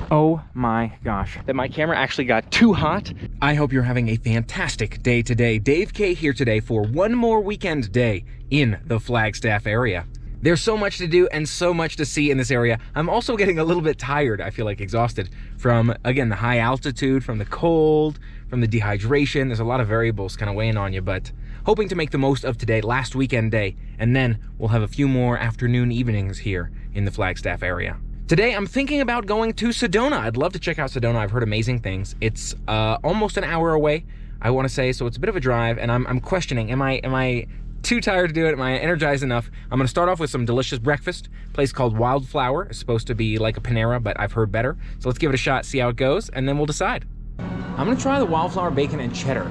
Oh my gosh, that my camera actually got too hot. I hope you're having a fantastic day today. Dave K here today for one more weekend day in the Flagstaff area. There's so much to do and so much to see in this area. I'm also getting a little bit tired. I feel like exhausted from, again, the high altitude, from the cold, from the dehydration. There's a lot of variables kind of weighing on you, but hoping to make the most of today, last weekend day, and then we'll have a few more afternoon evenings here in the Flagstaff area. Today, I'm thinking about going to Sedona. I'd love to check out Sedona. I've heard amazing things. It's almost an hour away, I want to say, so it's a bit of a drive, and I'm questioning, am I too tired to do it? Am I energized enough? I'm gonna start off with some delicious breakfast. A place called Wildflower. It's supposed to be like a Panera, but I've heard better. So let's give it a shot, see how it goes, and then we'll decide. I'm gonna try the Wildflower bacon and cheddar.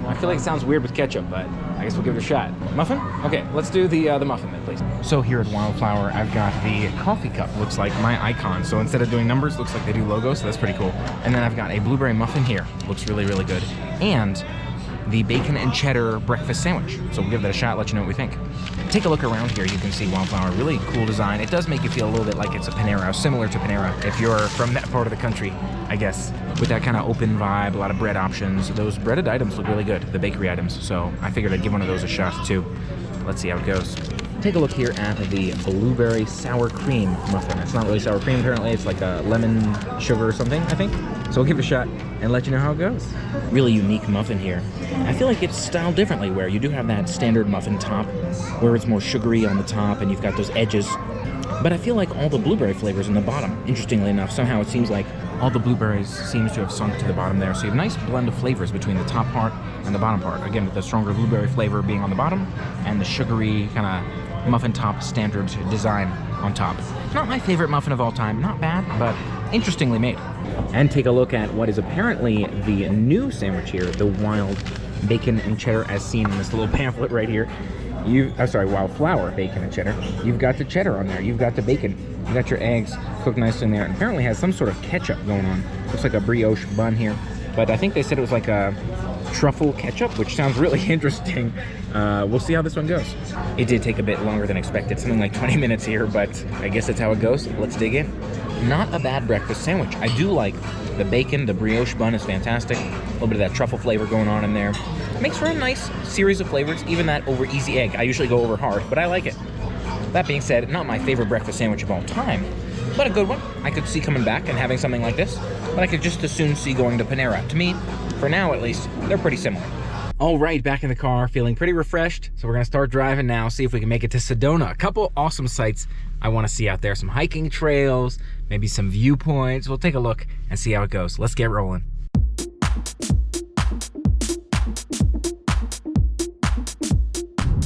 I feel like it sounds weird with ketchup, but I guess we'll give it a shot. Muffin? Okay, let's do the muffin then, please. So here at Wildflower, I've got the coffee cup. Looks like my icon. So instead of doing numbers, looks like they do logos, so that's pretty cool. And then I've got a blueberry muffin here. Looks really, really good. And the bacon and cheddar breakfast sandwich. So we'll give that a shot, let you know what we think. Take a look around here. You can see Wildflower, really cool design. It does make you feel a little bit like it's a Panera, similar to Panera, if you're from that part of the country, I guess. With that kind of open vibe, a lot of bread options. Those breaded items look really good, the bakery items. So I figured I'd give one of those a shot too. Let's see how it goes. Take a look here at the blueberry sour cream muffin. It's not really sour cream apparently, it's like a lemon sugar or something, I think. So we'll give it a shot and let you know how it goes. Really unique muffin here. I feel like it's styled differently, where you do have that standard muffin top where it's more sugary on the top and you've got those edges. But I feel like all the blueberry flavors in the bottom. Interestingly enough, somehow it seems like all the blueberries seems to have sunk to the bottom there. So you have a nice blend of flavors between the top part and the bottom part. Again, with the stronger blueberry flavor being on the bottom and the sugary kind of muffin top standard design on top. Not my favorite muffin of all time. Not bad, but interestingly made. And take a look at what is apparently the new sandwich here, the wild bacon and cheddar, as seen in this little pamphlet right here. Wildflower bacon and cheddar. You've got the cheddar on there. You've got the bacon. You got your eggs cooked nicely in there. And apparently has some sort of ketchup going on. Looks like a brioche bun here. But I think they said it was like a truffle ketchup, which sounds really interesting. We'll see how this one goes. It did take a bit longer than expected, something like 20 minutes here, but I guess that's how it goes. Let's dig in. Not a bad breakfast sandwich. I do like the bacon. The brioche bun is fantastic. A little bit of that truffle flavor going on in there. Makes for a nice series of flavors. Even that over easy egg. I usually go over hard, but I like it. That being said, not my favorite breakfast sandwich of all time, but a good one. I could see coming back and having something like this, but I could just as soon see going to Panera. To me, for now at least, they're pretty similar. All right, back in the car, feeling pretty refreshed. So we're gonna start driving now, see if we can make it to Sedona. A couple awesome sights I wanna see out there. Some hiking trails, maybe some viewpoints. We'll take a look and see how it goes. Let's get rolling.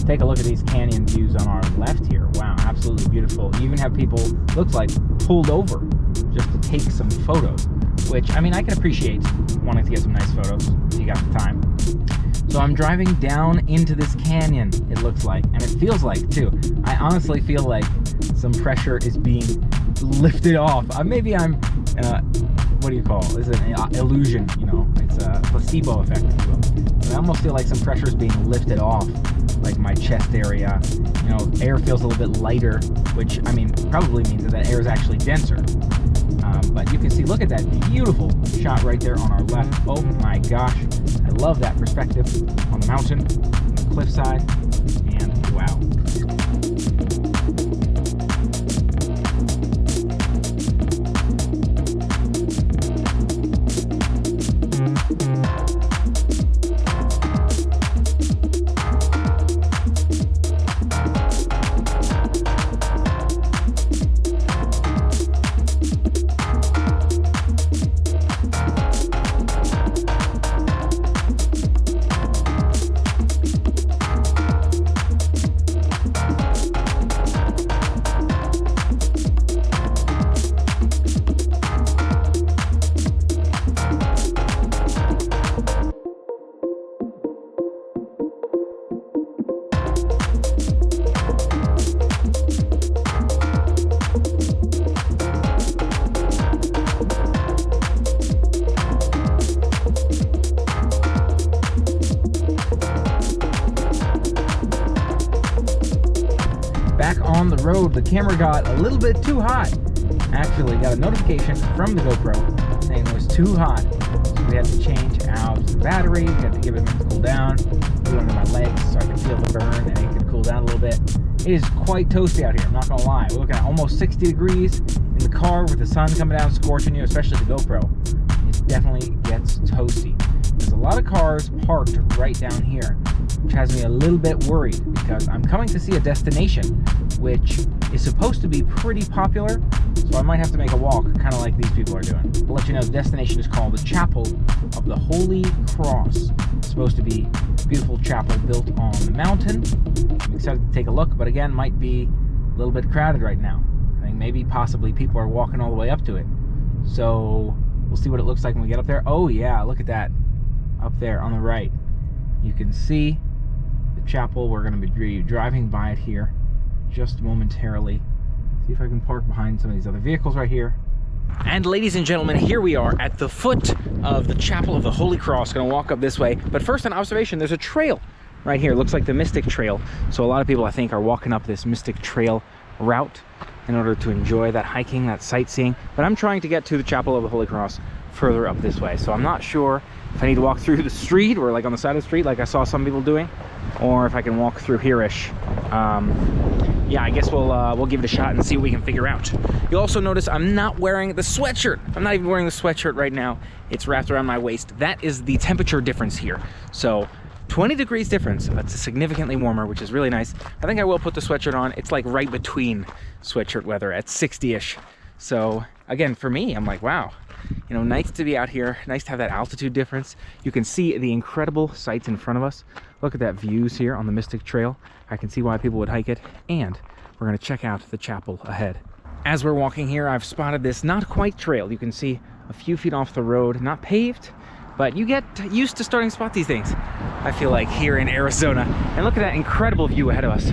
Take a look at these canyon views on our left here. Wow, absolutely beautiful. You even have people, looks like, pulled over just to take some photos, which, I mean, I can appreciate wanting to get some nice photos if you got the time. So I'm driving down into this canyon, it looks like, and it feels like, too. I honestly feel like some pressure is being lifted off. Maybe I'm, what do you call it? Is it an illusion, you know? It's a placebo effect, if you will. But I almost feel like some pressure is being lifted off, like my chest area. You know, air feels a little bit lighter, which, I mean, probably means that air is actually denser. But you can see, look at that beautiful shot right there on our left. Oh my gosh, I love that perspective on the mountain, on the cliffside, and wow. Back on the road, the camera got a little bit too hot actually got a notification from the GoPro saying it was too hot. So we had to change out the battery, we had to give it a minute to cool down, put it under my legs so I could feel the burn and it could cool down a little bit. It is quite toasty out here, I'm not gonna lie. We're looking at almost 60 degrees in the car with the sun coming down, scorching you, especially the GoPro. It definitely gets toasty. There's a lot of cars parked right down here, which has me a little bit worried because I'm coming to see a destination which is supposed to be pretty popular, so I might have to make a walk, kind of like these people are doing. I'll let you know the destination is called the Chapel of the Holy Cross. It's supposed to be a beautiful chapel built on the mountain. I'm excited to take a look, but again, might be a little bit crowded right now. I think maybe possibly people are walking all the way up to it. So we'll see what it looks like when we get up there. Oh yeah, look at that. Up there on the right, you can see the chapel. We're going to be driving by it here just momentarily. See if I can park behind some of these other vehicles right here. And ladies and gentlemen, here we are at the foot of the Chapel of the Holy Cross. Going to walk up this way, but first an observation. There's a trail right here. It looks like the Mystic Trail. So a lot of people, I think, are walking up this Mystic Trail route in order to enjoy that hiking, that sightseeing. But I'm trying to get to the Chapel of the Holy Cross further up this way. So I'm not sure if I need to walk through the street or like on the side of the street like I saw some people doing, or if I can walk through here-ish. Yeah, I guess we'll give it a shot and see what we can figure out. You'll also notice I'm not wearing the sweatshirt. I'm not even wearing the sweatshirt right now. It's wrapped around my waist. That is the temperature difference here. So 20 degrees difference. That's significantly warmer, which is really nice. I think I will put the sweatshirt on. It's like right between sweatshirt weather at 60-ish. So again, for me, I'm like, wow. You know, nice to be out here, nice to have that altitude difference. You can see the incredible sights in front of us. Look at that views here on the Mystic Trail. I can see why people would hike it, and we're gonna check out the chapel ahead. As we're walking here, I've spotted this not quite trail. You can see a few feet off the road, not paved, but you get used to starting to spot these things, I feel like, here in Arizona. And look at that incredible view ahead of us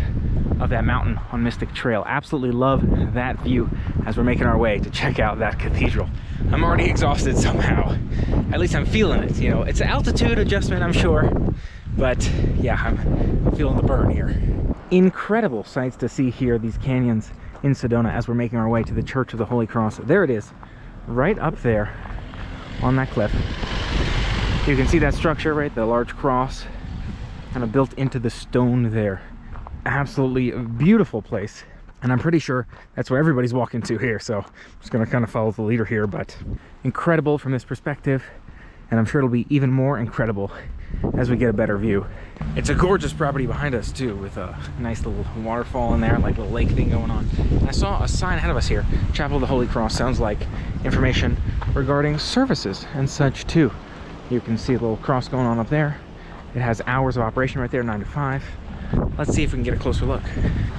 of that mountain on Mystic Trail. Absolutely love that view as we're making our way to check out that cathedral. I'm already exhausted somehow. At least I'm feeling it, you know. It's an altitude adjustment, I'm sure, but yeah, I'm feeling the burn here. Incredible sights to see here, these canyons in Sedona as we're making our way to the Church of the Holy Cross. There it is, right up there on that cliff. You can see that structure, right? The large cross kind of built into the stone there. Absolutely beautiful place, and I'm pretty sure that's where everybody's walking to here, so I'm just gonna kind of follow the leader here. But incredible from this perspective, and I'm sure it'll be even more incredible as we get a better view. It's a gorgeous property behind us too, with a nice little waterfall in there, like a little lake thing going on. And I saw a sign ahead of us here, Chapel of the Holy Cross. Sounds like information regarding services and such too. You can see a little cross going on up there. It has hours of operation right there, 9 to 5. Let's see if we can get a closer look.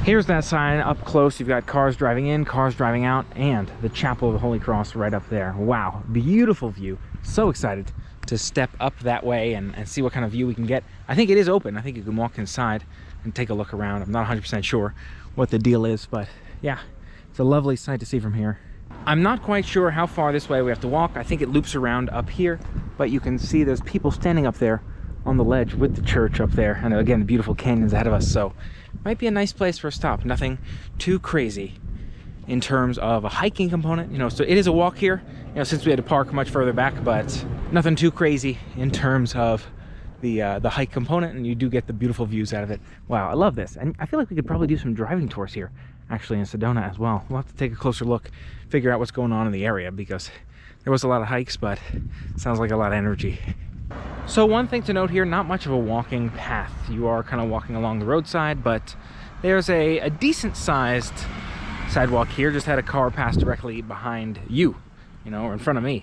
Here's that sign up close. You've got cars driving in, cars driving out, and the Chapel of the Holy Cross right up there. Wow, beautiful view. So excited to step up that way and see what kind of view we can get. I think it is open. I think you can walk inside and take a look around. I'm not 100% sure what the deal is, but yeah, it's a lovely sight to see from here. I'm not quite sure how far this way we have to walk. I think it loops around up here, but you can see there's people standing up there on the ledge with the church up there, and again, the beautiful canyons ahead of us. So might be a nice place for a stop. Nothing too crazy in terms of a hiking component, you know. So it is a walk here, you know, since we had to park much further back, but nothing too crazy in terms of the hike component, and you do get the beautiful views out of it. Wow, I love this. And I feel like we could probably do some driving tours here actually in Sedona as well. We'll have to take a closer look, figure out what's going on in the area, because there was a lot of hikes, but it sounds like a lot of energy. So one thing to note here, not much of a walking path. You are kind of walking along the roadside, but there's a decent sized sidewalk here. Just had a car pass directly behind you, you know, or in front of me.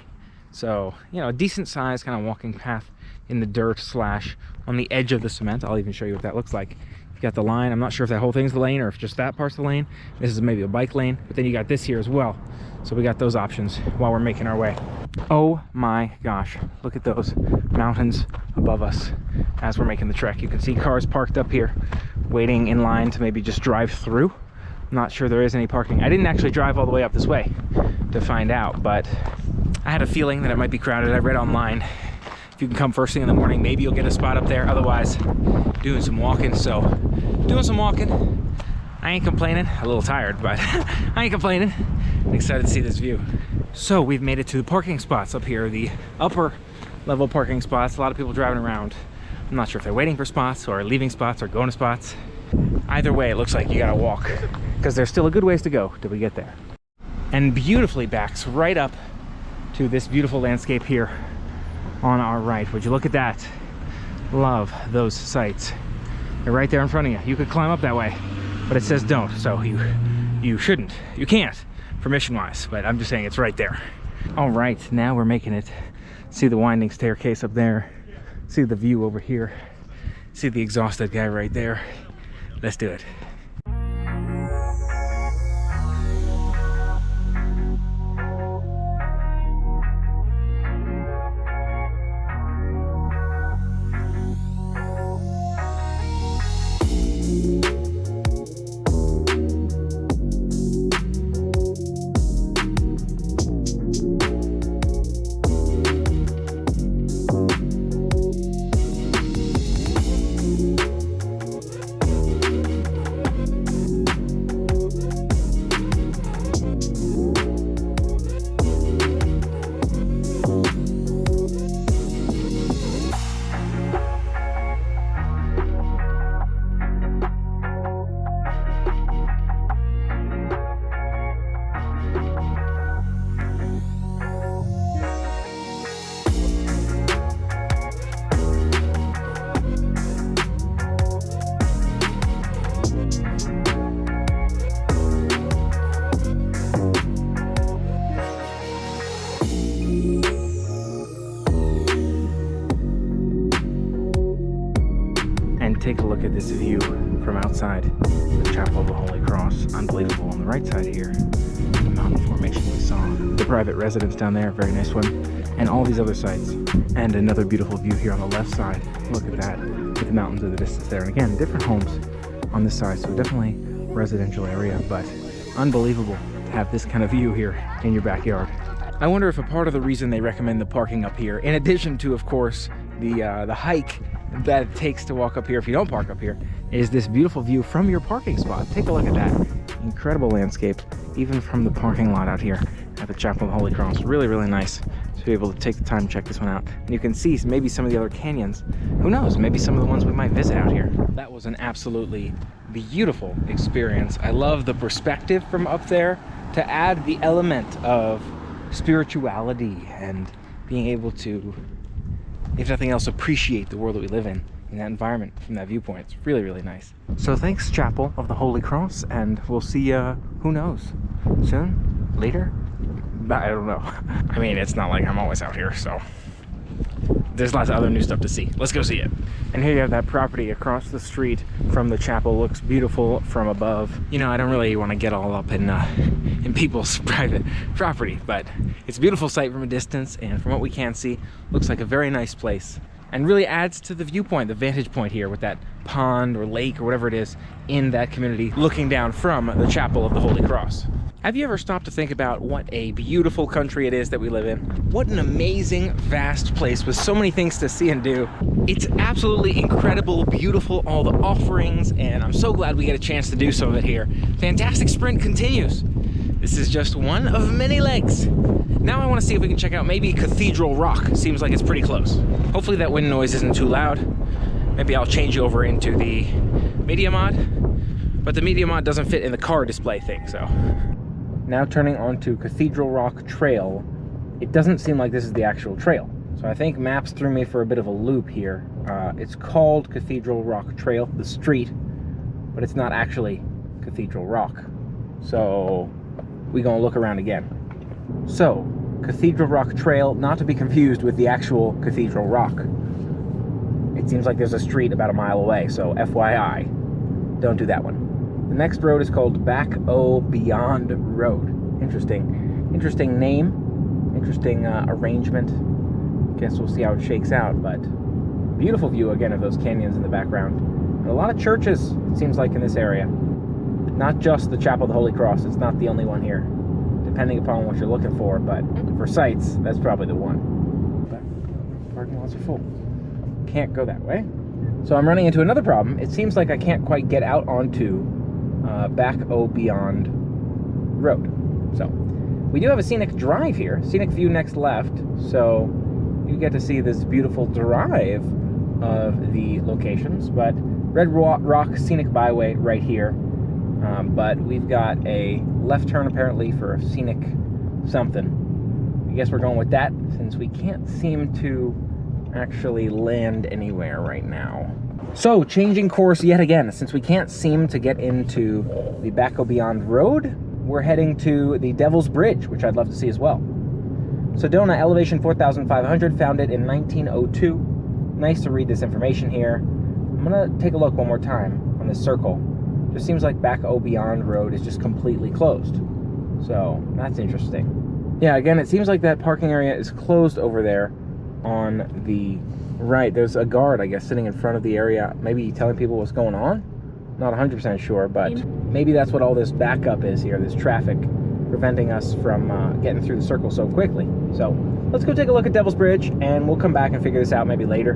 So, you know, a decent sized kind of walking path in the dirt slash on the edge of the cement. I'll even show you what that looks like. You got the line. I'm not sure if that whole thing's the lane or if just that part's the lane. This is maybe a bike lane, but then you got this here as well. So we got those options while we're making our way. Oh my gosh, look at those mountains above us as we're making the trek. You can see cars parked up here waiting in line to maybe just drive through. I'm not sure there is any parking. I didn't actually drive all the way up this way to find out, but I had a feeling that it might be crowded. I read online, if you can come first thing in the morning, maybe you'll get a spot up there. Otherwise, doing some walking. So doing some walking. I ain't complaining. A little tired, but I ain't complaining. I'm excited to see this view. So we've made it to the parking spots up here, the upper level parking spots. A lot of people driving around. I'm not sure if they're waiting for spots or leaving spots or going to spots. Either way, it looks like you gotta walk because there's still a good ways to go till we get there. And beautifully backs right up to this beautiful landscape here on our right. Would you look at that? Love those sights. They're right there in front of you. You could climb up that way, but it says don't, so you shouldn't. You can't, permission-wise, but I'm just saying it's right there. All right, now we're making it. See the winding staircase up there. See the view over here. See the exhausted guy right there. Let's do it. Take a look at this view from outside the Chapel of the Holy Cross. Unbelievable. On the right side here, the mountain formation we saw, the private residence down there, very nice one, and all these other sites. And another beautiful view here on the left side. Look at that, with the mountains in the distance there. And again, different homes on this side, so definitely residential area, but unbelievable to have this kind of view here in your backyard. I wonder if a part of the reason they recommend the parking up here, in addition to, of course, the hike that it takes to walk up here if you don't park up here, is this beautiful view from your parking spot. Take a look at that. Incredible landscape, even from the parking lot out here at the Chapel of the Holy Cross. Really, really nice to be able to take the time to check this one out. And you can see maybe some of the other canyons. Who knows, maybe some of the ones we might visit out here. That was an absolutely beautiful experience. I love the perspective from up there to add the element of spirituality and being able to, if nothing else, appreciate the world that we live in that environment from that viewpoint. It's really, really nice. So thanks, Chapel of the Holy Cross, and we'll see you, who knows, soon? Later? I don't know. I mean, it's not like I'm always out here, so there's lots of other new stuff to see. Let's go see it. And here you have that property across the street from the chapel. Looks beautiful from above. You know, I don't really want to get all up in people's private property, but it's a beautiful sight from a distance, and from what we can see, looks like a very nice place. And really adds to the viewpoint, the vantage point here with that pond or lake or whatever it is in that community looking down from the Chapel of the Holy Cross. Have you ever stopped to think about what a beautiful country it is that we live in? What an amazing, vast place with so many things to see and do. It's absolutely incredible, beautiful, all the offerings, and I'm so glad we get a chance to do some of it here. Fantastic Sprint continues. This is just one of many legs. Now I want to see if we can check out maybe Cathedral Rock. Seems like it's pretty close. Hopefully that wind noise isn't too loud. Maybe I'll change over into the media mod, but the media mod doesn't fit in the car display thing, so. Now turning onto Cathedral Rock Trail. It doesn't seem like this is the actual trail. So I think maps threw me for a bit of a loop here. It's called Cathedral Rock Trail, the street, but it's not actually Cathedral Rock. So we're gonna look around again. So, Cathedral Rock Trail, not to be confused with the actual Cathedral Rock. It seems like there's a street about a mile away, so FYI, don't do that one. The next road is called Back O Beyond Road. Interesting name, interesting arrangement. Guess we'll see how it shakes out, but beautiful view again of those canyons in the background. And a lot of churches, it seems like, in this area. Not just the Chapel of the Holy Cross, it's not the only one here, depending upon what you're looking for, but for sights, that's probably the one. But parking lots are full. Can't go that way. So I'm running into another problem. It seems like I can't quite get out onto Back O Beyond Road. So we do have a scenic drive here, scenic view next left. So you get to see this beautiful drive of the locations, but Red Rock Scenic Byway right here. But we've got a left turn apparently for a scenic something. I guess we're going with that since we can't seem to actually land anywhere right now. So changing course yet again, since we can't seem to get into the Back-O Beyond Road, we're heading to the Devil's Bridge, which I'd love to see as well. Sedona, elevation 4,500, founded in 1902. Nice to read this information here. I'm gonna take a look one more time on this circle. Just seems like Back-O Beyond Road is just completely closed. So that's interesting. Yeah, again, it seems like that parking area is closed over there on the right. There's a guard, I guess, sitting in front of the area, maybe telling people what's going on. Not 100% sure, but maybe that's what all this backup is here, this traffic preventing us from getting through the circle so quickly. So let's go take a look at Devil's Bridge, and we'll come back and figure this out maybe later.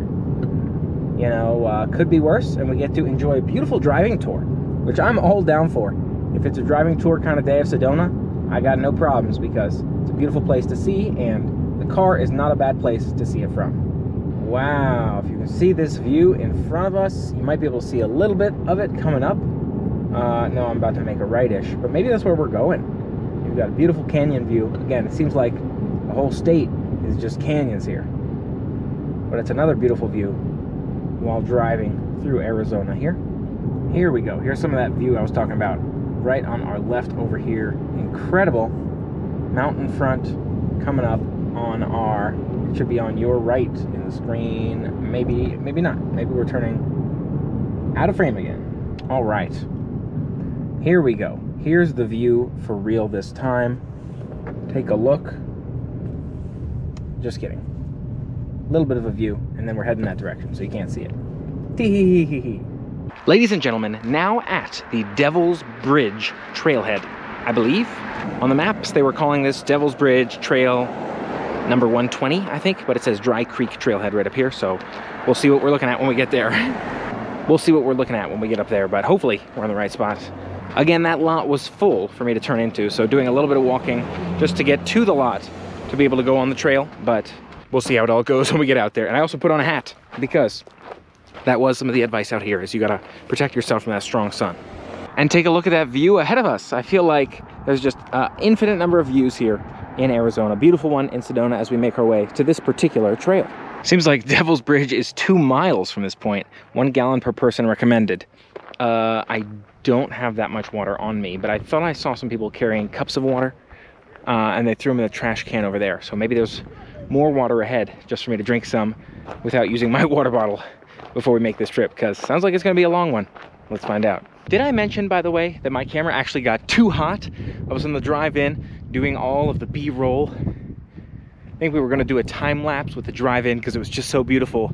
You know, could be worse, and we get to enjoy a beautiful driving tour, which I'm all down for. If it's a driving tour kind of day of Sedona, I got no problems, because it's a beautiful place to see, and the car is not a bad place to see it from. Wow, if you can see this view in front of us, you might be able to see a little bit of it coming up. No, I'm about to make a right-ish, but maybe that's where we're going. You've got a beautiful canyon view. Again, it seems like the whole state is just canyons here. But it's another beautiful view while driving through Arizona here. Here we go. Here's some of that view I was talking about. Right on our left over here. Incredible mountain front coming up on our... It should be on your right in the screen. Maybe not. Maybe we're turning out of frame again. All right. Here we go. Here's the view for real this time. Take a look. Just kidding. A little bit of a view, and then we're heading that direction, so you can't see it. Tee-hee-hee-hee-hee. Ladies and gentlemen, now at the Devil's Bridge trailhead. I believe on the maps they were calling this Devil's Bridge Trail number 120, I think, but it says Dry Creek Trailhead right up here, so we'll see what we're looking at when we get there. We'll see what we're looking at when we get up there, but hopefully we're in the right spot. Again, that lot was full for me to turn into, so doing a little bit of walking just to get to the lot to be able to go on the trail, but we'll see how it all goes when we get out there. And I also put on a hat because that was some of the advice out here, is you gotta protect yourself from that strong sun. And take a look at that view ahead of us. I feel like there's just an infinite number of views here in Arizona. Beautiful one in Sedona as we make our way to this particular trail. Seems like Devil's Bridge is 2 miles from this point. 1 gallon per person recommended. I don't have that much water on me, but I thought I saw some people carrying cups of water, and they threw them in the trash can over there. So maybe there's more water ahead just for me to drink some without using my water bottle before we make this trip, because sounds like it's gonna be a long one. Let's find out. Did I mention, by the way, that my camera actually got too hot? I was on the drive-in doing all of the B-roll. I think we were gonna do a time lapse with the drive-in because it was just so beautiful.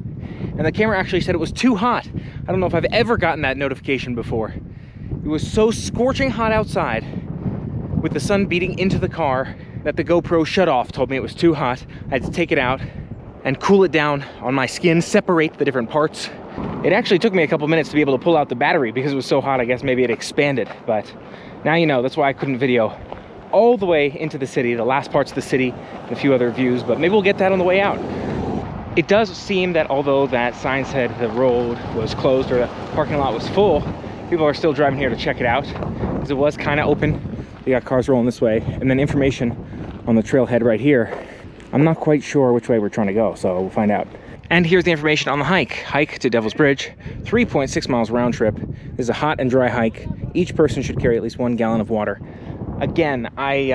And the camera actually said it was too hot. I don't know if I've ever gotten that notification before. It was so scorching hot outside with the sun beating into the car that the GoPro shut off, told me it was too hot. I had to take it out and cool it down on my skin, separate the different parts. It actually took me a couple minutes to be able to pull out the battery because it was so hot. I guess maybe it expanded, but now you know. That's why I couldn't video all the way into the city, the last parts of the city, and a few other views, but maybe we'll get that on the way out. It does seem that although that sign said the road was closed or the parking lot was full, people are still driving here to check it out because it was kind of open. We got cars rolling this way, and then information on the trailhead right here. I'm not quite sure which way we're trying to go, so we'll find out. And here's the information on the hike to Devil's Bridge. 3.6 miles round trip. This is a hot and dry hike. Each person should carry at least 1 gallon of water. Again, I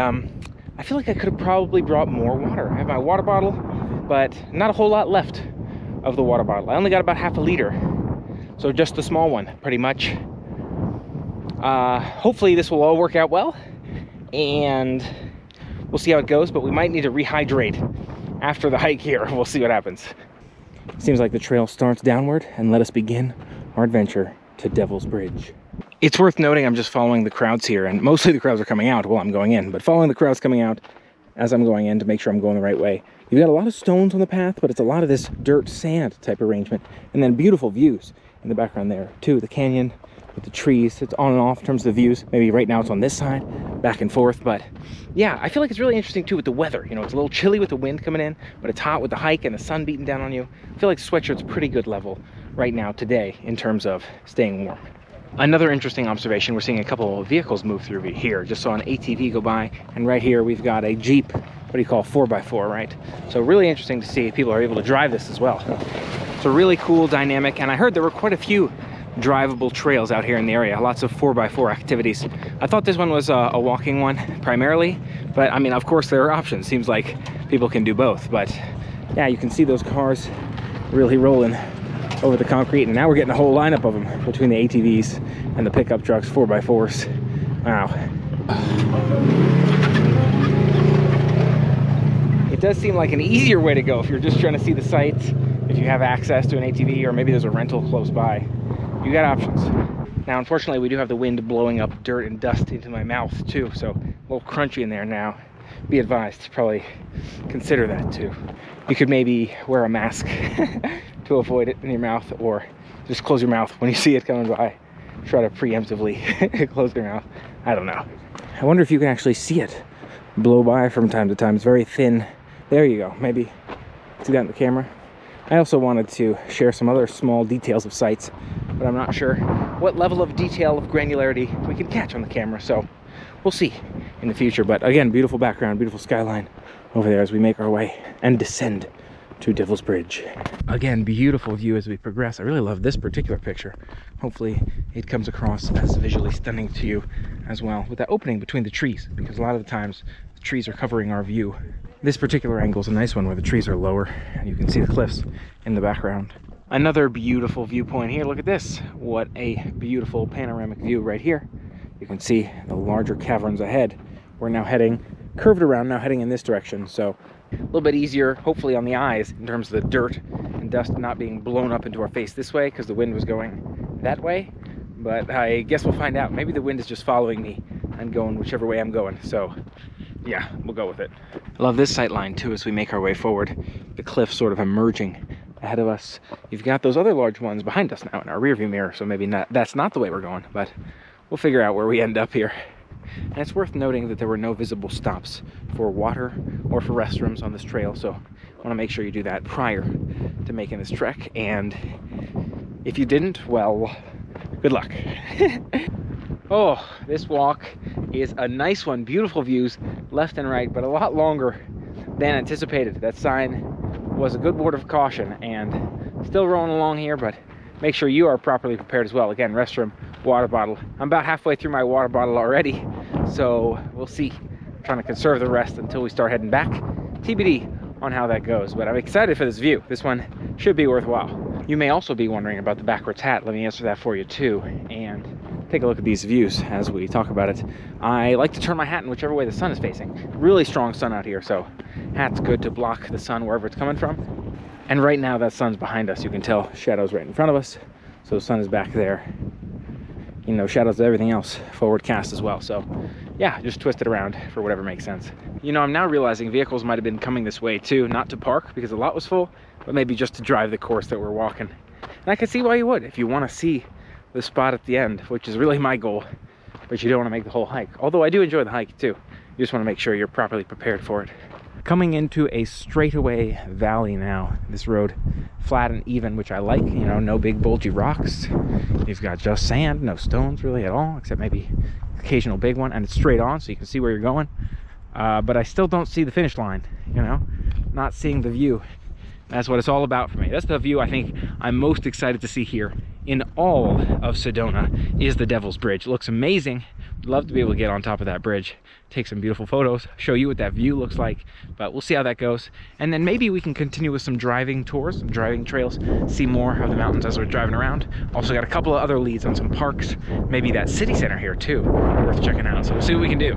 feel like I could have probably brought more water. I have my water bottle, but not a whole lot left of the water bottle. I only got about half a liter, so just the small one, pretty much. Hopefully this will all work out well, and we'll see how it goes, but we might need to rehydrate after the hike here. We'll see what happens. Seems like the trail starts downward, and let us begin our adventure to Devil's Bridge. It's worth noting I'm just following the crowds here, and mostly the crowds are coming out while I'm going in, but following the crowds coming out as I'm going in to make sure I'm going the right way. You've got a lot of stones on the path, but it's a lot of this dirt sand type arrangement, and then beautiful views in the background there too. The canyon, with the trees. It's on and off in terms of the views. Maybe right now it's on this side, back and forth. But yeah, I feel like it's really interesting too with the weather. You know, it's a little chilly with the wind coming in, but it's hot with the hike and the sun beating down on you. I feel like sweatshirt's pretty good level right now today in terms of staying warm. Another interesting observation, we're seeing a couple of vehicles move through here. Just saw an ATV go by, and right here we've got a Jeep, what do you call 4x4, right? So really interesting to see people are able to drive this as well. It's a really cool dynamic, and I heard there were quite a few drivable trails out here in the area, lots of 4x4 activities. I thought this one was a walking one primarily, but I mean, of course there are options. Seems like people can do both, but yeah, you can see those cars really rolling over the concrete, and now we're getting a whole lineup of them between the ATVs and the pickup trucks, 4x4s. Wow. It does seem like an easier way to go if you're just trying to see the sights, if you have access to an ATV, or maybe there's a rental close by. You got options. Now, unfortunately, we do have the wind blowing up dirt and dust into my mouth too, so a little crunchy in there now. Be advised to probably consider that too. You could maybe wear a mask to avoid it in your mouth, or just close your mouth when you see it coming by. Try to preemptively close your mouth. I don't know. I wonder if you can actually see it blow by from time to time. It's very thin. There you go. Maybe see that in the camera. I also wanted to share some other small details of sights, but I'm not sure what level of detail, of granularity we can catch on the camera, so we'll see in the future. But again, beautiful background, beautiful skyline over there as we make our way and descend to Devil's Bridge. Again, beautiful view as we progress. I really love this particular picture. Hopefully it comes across as visually stunning to you as well, with that opening between the trees, because a lot of the times the trees are covering our view. This particular angle is a nice one where the trees are lower and you can see the cliffs in the background. Another beautiful viewpoint here. Look at this. What a beautiful panoramic view right here. You can see the larger caverns ahead. We're now heading, curved around, now heading in this direction. So a little bit easier, hopefully, on the eyes in terms of the dirt and dust not being blown up into our face this way because the wind was going that way. But I guess we'll find out. Maybe the wind is just following me and going whichever way I'm going. So yeah, we'll go with it. I love this sight line too as we make our way forward. The cliff sort of emerging ahead of us. You've got those other large ones behind us now in our rearview mirror, so maybe that's not the way we're going, but we'll figure out where we end up here. And it's worth noting that there were no visible stops for water or for restrooms on this trail, so I want to make sure you do that prior to making this trek. And if you didn't, well, good luck. Oh, this walk is a nice one. Beautiful views left and right, but a lot longer than anticipated. That sign was a good word of caution, and still rolling along here, but make sure you are properly prepared as well. Again, restroom, water bottle. I'm about halfway through my water bottle already, so we'll see. I'm trying to conserve the rest until we start heading back. TBD on how that goes, but I'm excited for this view. This one should be worthwhile. You may also be wondering about the backwards hat. Let me answer that for you too, and take a look at these views as we talk about it. I like to turn my hat in whichever way the sun is facing. Really strong sun out here, so hat's good to block the sun wherever it's coming from. And right now that sun's behind us. You can tell shadows right in front of us, so the sun is back there. You know, shadows of everything else forward cast as well. So yeah, just twist it around for whatever makes sense. You know, I'm now realizing vehicles might have been coming this way too, not to park because the lot was full, but maybe just to drive the course that we're walking. And I can see why you would, if you want to see the spot at the end, which is really my goal, but you don't want to make the whole hike. Although I do enjoy the hike too. You just want to make sure you're properly prepared for it. Coming into a straightaway valley now. This road flat and even, which I like. You know, no big bulgy rocks. You've got just sand, no stones really at all, except maybe occasional big one, and it's straight on so you can see where you're going. But I still don't see the finish line, you know, not seeing the view. That's what it's all about for me. That's the view I think I'm most excited to see here in all of Sedona, is the Devil's Bridge. It looks amazing. Would love to be able to get on top of that bridge, take some beautiful photos, show you what that view looks like, but we'll see how that goes. And then maybe we can continue with some driving tours, some driving trails, see more of the mountains as we're driving around. Also got a couple of other leads on some parks, maybe that city center here too, worth checking out. So we'll see what we can do.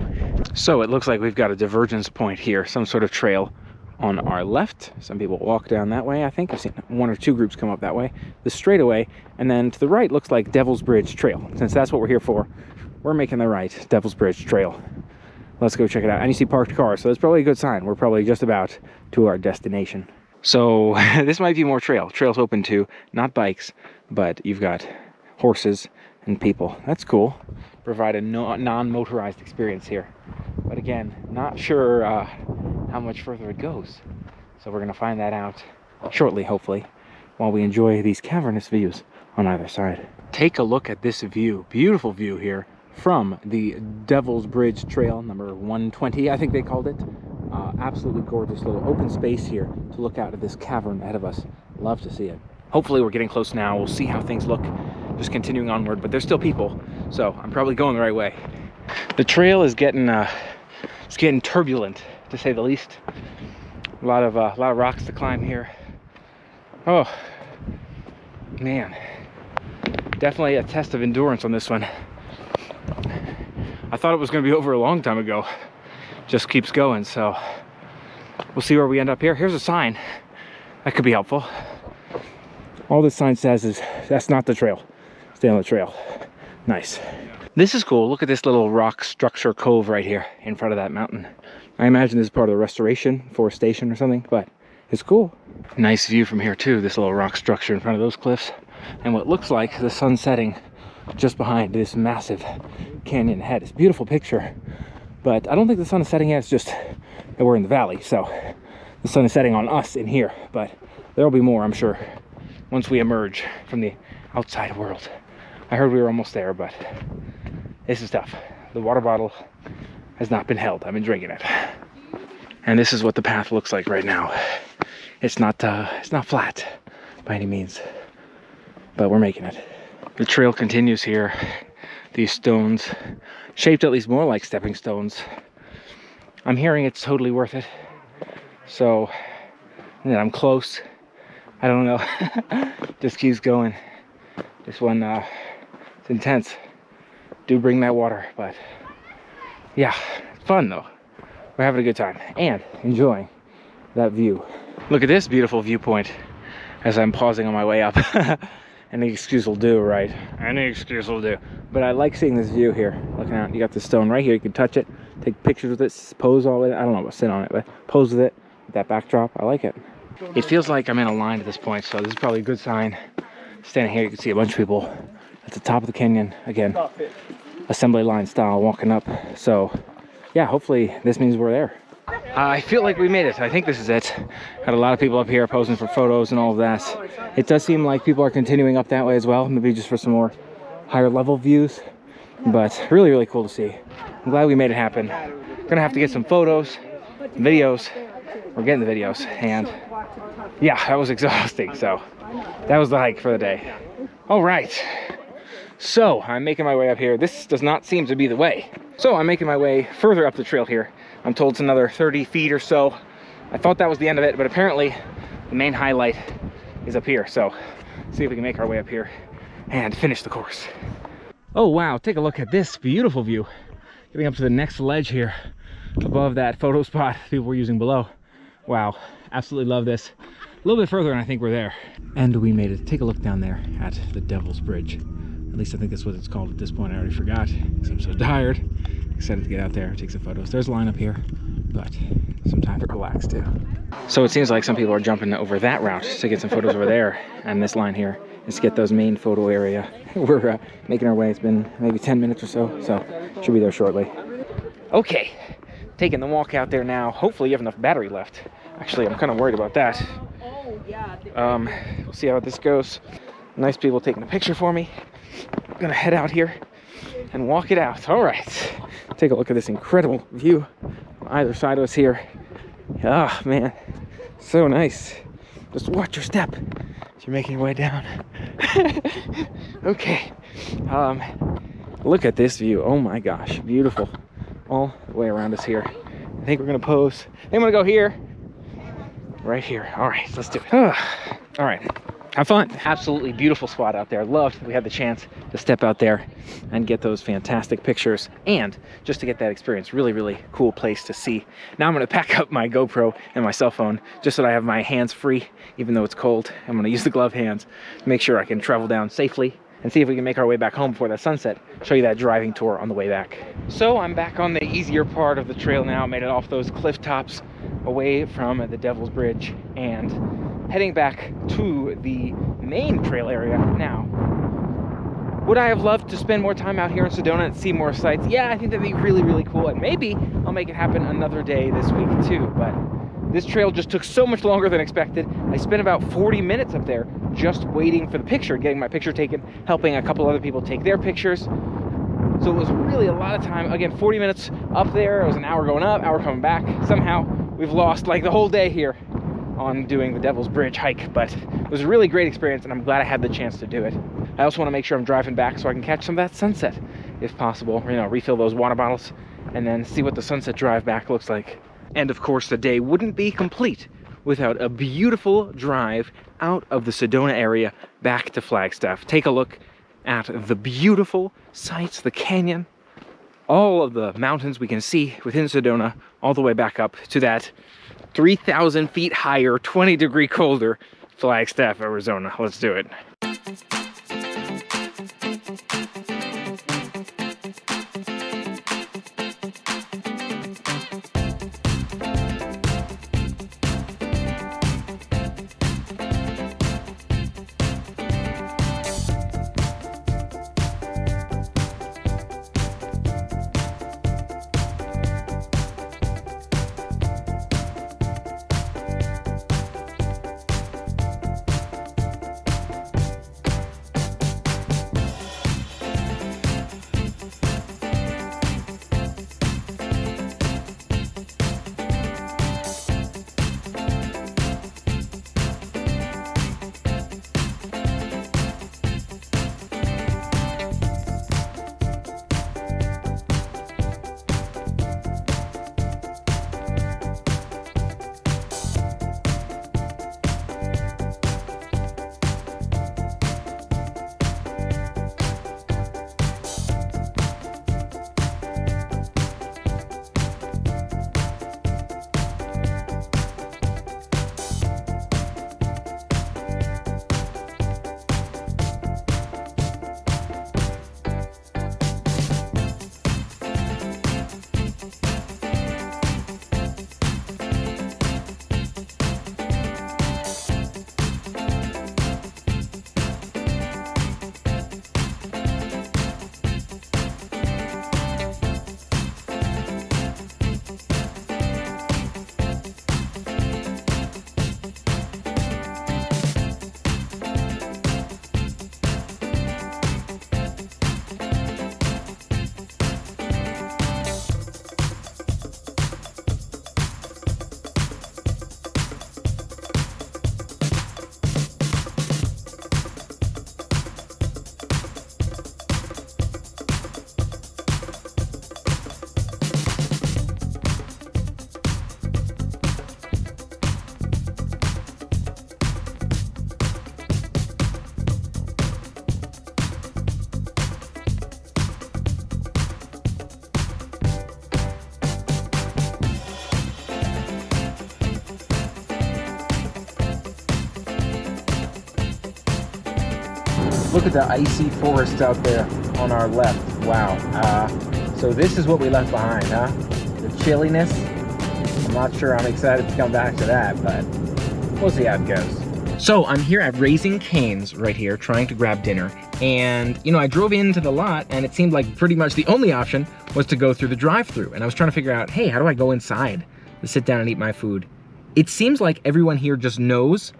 So it looks like we've got a divergence point here, some sort of trail on our left. Some people walk down that way, I think. I've seen one or two groups come up that way. The straightaway, and then to the right looks like Devil's Bridge Trail. Since that's what we're here for, we're making the right Devil's Bridge Trail. Let's go check it out. And you see parked cars, so that's probably a good sign. We're probably just about to our destination. So this might be more trail. Trails open to not bikes, but you've got horses and people. That's cool. Provide a non-motorized experience here. But again, not sure how much further it goes. So we're gonna find that out shortly, hopefully, while we enjoy these cavernous views on either side. Take a look at this view. Beautiful view here from the Devil's Bridge Trail, number 120, I think they called it. Absolutely gorgeous little open space here to look out at this cavern ahead of us. Love to see it. Hopefully we're getting close now. We'll see how things look. Just continuing onward, but there's still people, so I'm probably going the right way. The trail is getting it's getting turbulent, to say the least. A lot of rocks to climb here. Oh man, definitely a test of endurance on this one. I thought it was going to be over a long time ago. Just keeps going, so we'll see where we end up here. Here's a sign that could be helpful. All this sign says is that's not the trail. Stay on the trail. Nice. This is cool. Look at this little rock structure cove right here in front of that mountain. I imagine this is part of the restoration, forestation or something, but it's cool. Nice view from here too, this little rock structure in front of those cliffs. And what looks like the sun setting just behind this massive canyon head. It's a beautiful picture, but I don't think the sun is setting yet. It's just that we're in the valley, so the sun is setting on us in here, but there'll be more, I'm sure, once we emerge from the outside world. I heard we were almost there, but this is tough. The water bottle has not been held. I've been drinking it. And this is what the path looks like right now. It's not flat by any means, but we're making it. The trail continues here. These stones, shaped at least more like stepping stones. I'm hearing it's totally worth it. So, and then I'm close. I don't know. Just keeps going. This one, it's intense. Do bring that water, but yeah, it's fun though. We're having a good time and enjoying that view. Look at this beautiful viewpoint as I'm pausing on my way up. Any excuse will do, right? Any excuse will do. But I like seeing this view here. Looking out, you got the stone right here. You can touch it, take pictures with it, pose all with it. I don't know about sit on it, but pose with it. With that backdrop, I like it. It feels like I'm in a line at this point, so this is probably a good sign. Standing here, you can see a bunch of people at the top of the canyon. Again, assembly line style, walking up. So yeah, hopefully this means we're there. I feel like we made it. I think this is it. Got a lot of people up here posing for photos and all of that. It does seem like people are continuing up that way as well, maybe just for some more higher level views, but really, really cool to see. I'm glad we made it happen. Gonna have to get some photos, videos. We're getting the videos, and yeah, that was exhausting, so that was the hike for the day. All right, so I'm making my way up here. This does not seem to be the way, so I'm making my way further up the trail here. I'm told it's another 30 feet or so. I thought that was the end of it, but apparently the main highlight is up here. So see if we can make our way up here and finish the course. Oh wow, take a look at this beautiful view. Getting up to the next ledge here above that photo spot people were using below. Wow, absolutely love this. A little bit further and I think we're there. And we made it. Take a look down there at the Devil's Bridge. At least I think that's what it's called at this point. I already forgot because I'm so tired. Excited to get out there, take some photos. There's a line up here, but some time to relax too. So it seems like some people are jumping over that route to get some photos over there. And this line here is to get those main photo area. We're making our way. It's been maybe 10 minutes or so, so should be there shortly. Okay, taking the walk out there now. Hopefully you have enough battery left. Actually, I'm kind of worried about that. We'll see how this goes. Nice people taking a picture for me. I'm gonna head out here and walk it out. All right, take a look at this incredible view on either side of us here. Ah, man, so nice. Just watch your step as you're making your way down. Okay, look at this view. Oh my gosh, beautiful all the way around us here. I think we're gonna pose. I'm gonna go here, right here. All right, let's do it. All right, have fun. Absolutely beautiful spot out there. Loved we had the chance to step out there and get those fantastic pictures and just to get that experience. Really, really cool place to see. Now I'm going to pack up my GoPro and my cell phone just so that I have my hands free, even though it's cold. I'm going to use the glove hands to make sure I can travel down safely and see if we can make our way back home before that sunset. Show you that driving tour on the way back. So I'm back on the easier part of the trail now. Made it off those cliff tops away from the Devil's Bridge and heading back to the main trail area now. Would I have loved to spend more time out here in Sedona and see more sights? Yeah, I think that'd be really, really cool. And maybe I'll make it happen another day this week too. But this trail just took so much longer than expected. I spent about 40 minutes up there just waiting for the picture, getting my picture taken, helping a couple other people take their pictures. So it was really a lot of time. Again, 40 minutes up there. It was an hour going up, hour coming back. Somehow we've lost like the whole day here on doing the Devil's Bridge hike, but it was a really great experience and I'm glad I had the chance to do it. I also want to make sure I'm driving back so I can catch some of that sunset if possible, you know, refill those water bottles and then see what the sunset drive back looks like. And of course the day wouldn't be complete without a beautiful drive out of the Sedona area back to Flagstaff. Take a look at the beautiful sights, the canyon, all of the mountains we can see within Sedona, all the way back up to that 3,000 feet higher, 20-degree colder Flagstaff, Arizona. Let's do it. Look at the icy forest out there on our left. Wow. So this is what we left behind, huh? The chilliness. I'm not sure I'm excited to come back to that, but we'll see how it goes. So I'm here at Raising Cane's right here, trying to grab dinner. And, you know, I drove into the lot and it seemed like pretty much the only option was to go through the drive-thru. And I was trying to figure out, hey, how do I go inside to sit down and eat my food? It seems like everyone here just knows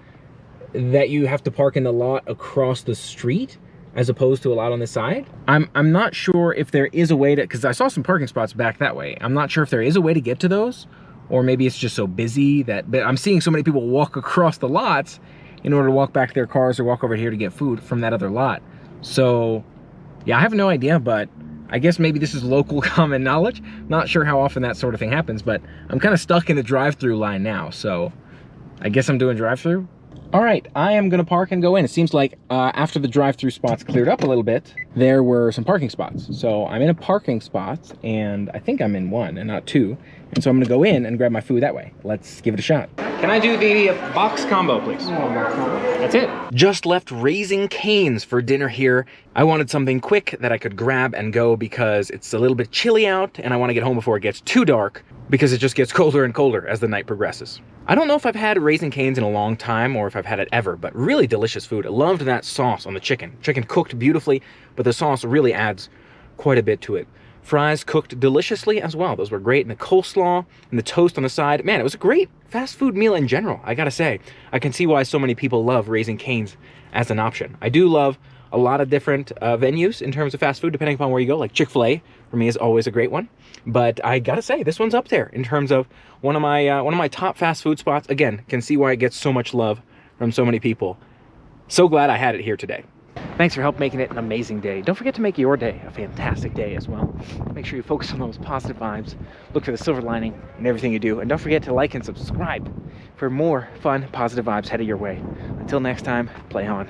that you have to park in the lot across the street as opposed to a lot on this side. I'm not sure if there is a way to, because I saw some parking spots back that way. I'm not sure if there is a way to get to those, or maybe it's just so busy that, but I'm seeing so many people walk across the lots in order to walk back to their cars or walk over here to get food from that other lot. So yeah, I have no idea, but I guess maybe this is local common knowledge. Not sure how often that sort of thing happens, but I'm kind of stuck in the drive-through line now. So I guess I'm doing drive-through. All right, I am gonna park and go in. It seems like after the drive-through spots cleared up a little bit, there were some parking spots. So I'm in a parking spot, and I think I'm in one and not two. And so I'm gonna go in and grab my food that way. Let's give it a shot. Can I do the box combo, please? That's it. Just left Raising Cane's for dinner here. I wanted something quick that I could grab and go because it's a little bit chilly out and I wanna get home before it gets too dark because it just gets colder and colder as the night progresses. I don't know if I've had Raising Cane's in a long time or if I've had it ever, but really delicious food. I loved that sauce on the chicken. Chicken cooked beautifully, but the sauce really adds quite a bit to it. Fries cooked deliciously as well. Those were great. And the coleslaw and the toast on the side. Man, it was a great fast food meal in general, I gotta say. I can see why so many people love Raising Cane's as an option. I do love a lot of different venues in terms of fast food, depending upon where you go. Like Chick-fil-A, for me, is always a great one. But I gotta say, this one's up there in terms of one of my top fast food spots. Again, can see why it gets so much love from so many people. So glad I had it here today. Thanks for helping making it an amazing day. Don't forget to make your day a fantastic day as well. Make sure you focus on those positive vibes. Look for the silver lining in everything you do. And don't forget to like and subscribe for more fun, positive vibes headed your way. Until next time, play on.